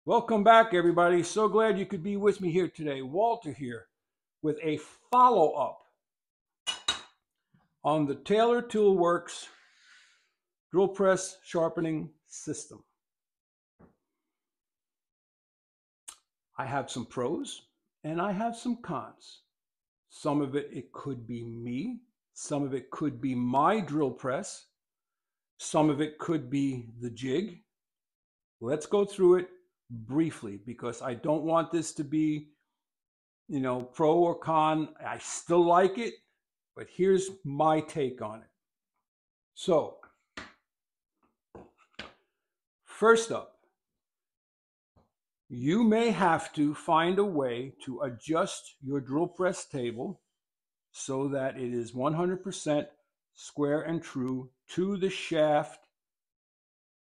Welcome back, everybody. So glad you could be with me here today. Walter here with a follow-up on the Taylor Toolworks drill press sharpening system. I have some pros and I have some cons. Some of it could be me. Some of it could be my drill press. Some of it could be the jig. Let's go through it briefly because I don't want this to be, pro or con. I still like it, but here's my take on it. So, first up, you may have to find a way to adjust your drill press table so that it is 100% square and true to the shaft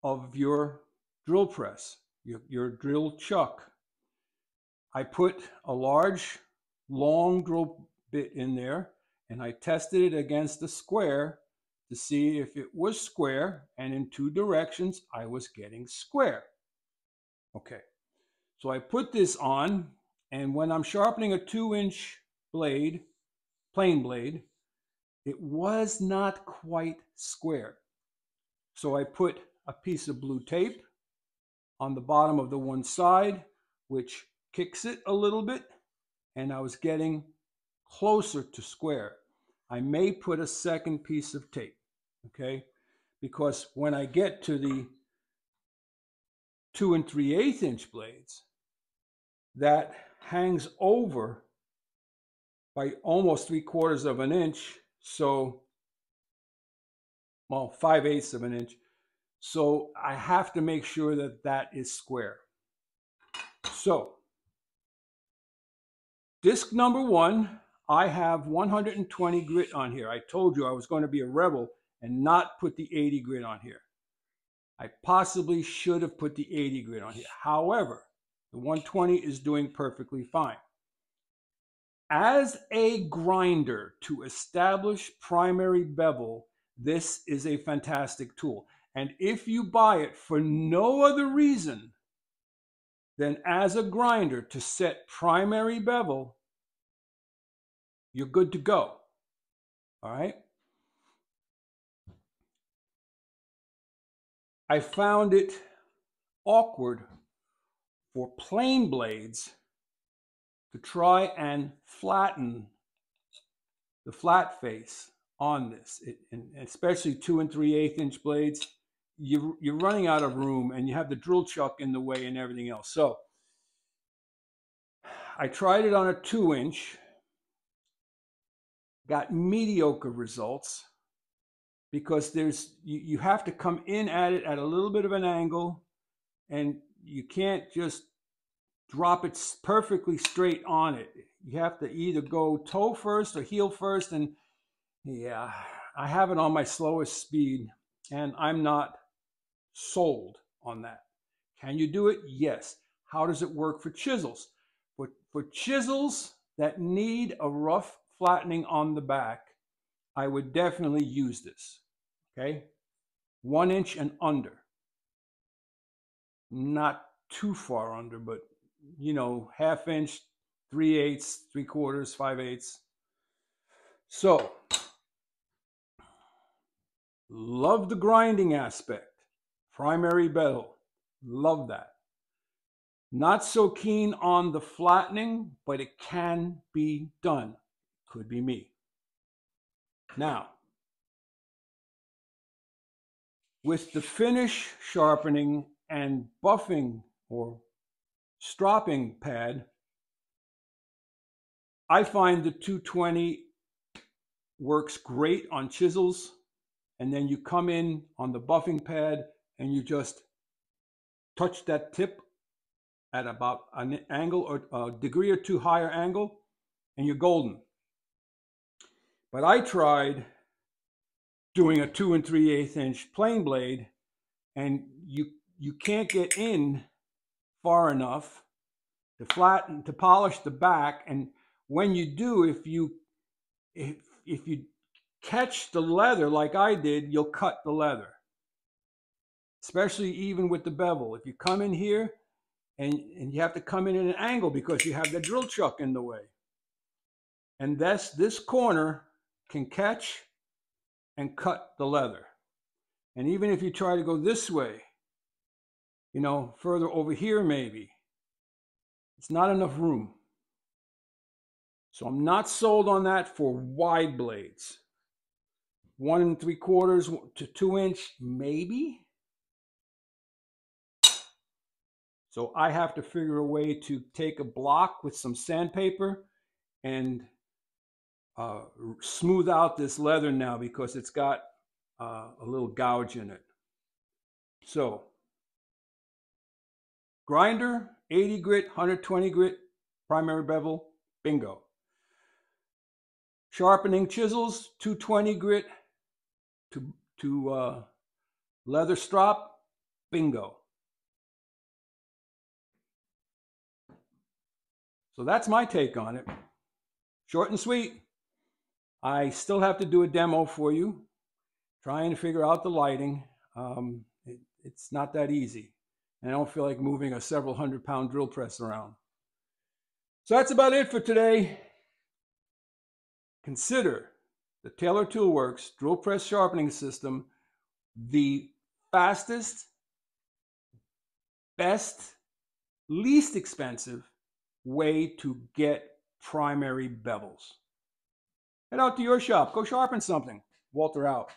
of your drill press, your drill chuck. I put a large, long drill bit in there and I tested it against the square to see if it was square, and in two directions I was getting square. Okay, so I put this on, and when I'm sharpening a 2-inch blade, plain blade, it was not quite square. So I put a piece of blue tape on the bottom of the one side, which kicks it a little bit, and I was getting closer to square. I may put a second piece of tape, okay? Because when I get to the 2 3/8 inch blades, that hangs over by almost 3/4 of an inch, so, well, 5/8 of an inch. So I have to make sure that that is square. So, disc number 1, I have 120 grit on here. I told you I was going to be a rebel and not put the 80 grit on here. I possibly should have put the 80 grit on here. However, the 120 is doing perfectly fine. As a grinder to establish primary bevel, this is a fantastic tool. And if you buy it for no other reason than as a grinder to set primary bevel, you're good to go. All right? I found it awkward for plain blades to try and flatten the flat face on this, and especially 2 3/8 inch blades. You're running out of room, and you have the drill chuck in the way and everything else. So I tried it on a 2-inch, got mediocre results because you have to come in at it at a little bit of an angle, and you can't just drop it perfectly straight on it. You have to either go toe first or heel first, and yeah, I have it on my slowest speed, and I'm not sold on that. Can you do it? Yes. How does it work for chisels? For chisels that need a rough flattening on the back, I would definitely use this. Okay? 1 inch and under. Not too far under, but 1/2 inch, 3/8, 3/4, 5/8. So, love the grinding aspect. Primary bevel. Love that. Not so keen on the flattening, but it can be done. Could be me. Now, with the finish sharpening and buffing or stropping pad, I find the 220 works great on chisels, and then you come in on the buffing pad and you just touch that tip at about an angle or a degree or two higher angle, and you're golden. But I tried doing a 2 3/8 inch plain blade, and you can't get in far enough to flatten, to polish the back. And when you do, if you catch the leather like I did, you'll cut the leather, especially even with the bevel. If you come in here and you have to come in at an angle because you have the drill chuck in the way. And this corner can catch and cut the leather. And even if you try to go this way, you know, further over here maybe, it's not enough room. So I'm not sold on that for wide blades. 1 3/4 to 2 inch, maybe. So I have to figure a way to take a block with some sandpaper and smooth out this leather now because it's got a little gouge in it. So grinder, 80 grit, 120 grit, primary bevel, bingo. Sharpening chisels, 220 grit to leather strop, bingo. So that's my take on it. Short and sweet. I still have to do a demo for you, trying to figure out the lighting. It's not that easy. And I don't feel like moving a several 100-pound drill press around. So that's about it for today. Consider the Taylor Toolworks drill press sharpening system the fastest, best, least expensive way to get primary bevels. Head out to your shop. Go sharpen something. Walter out.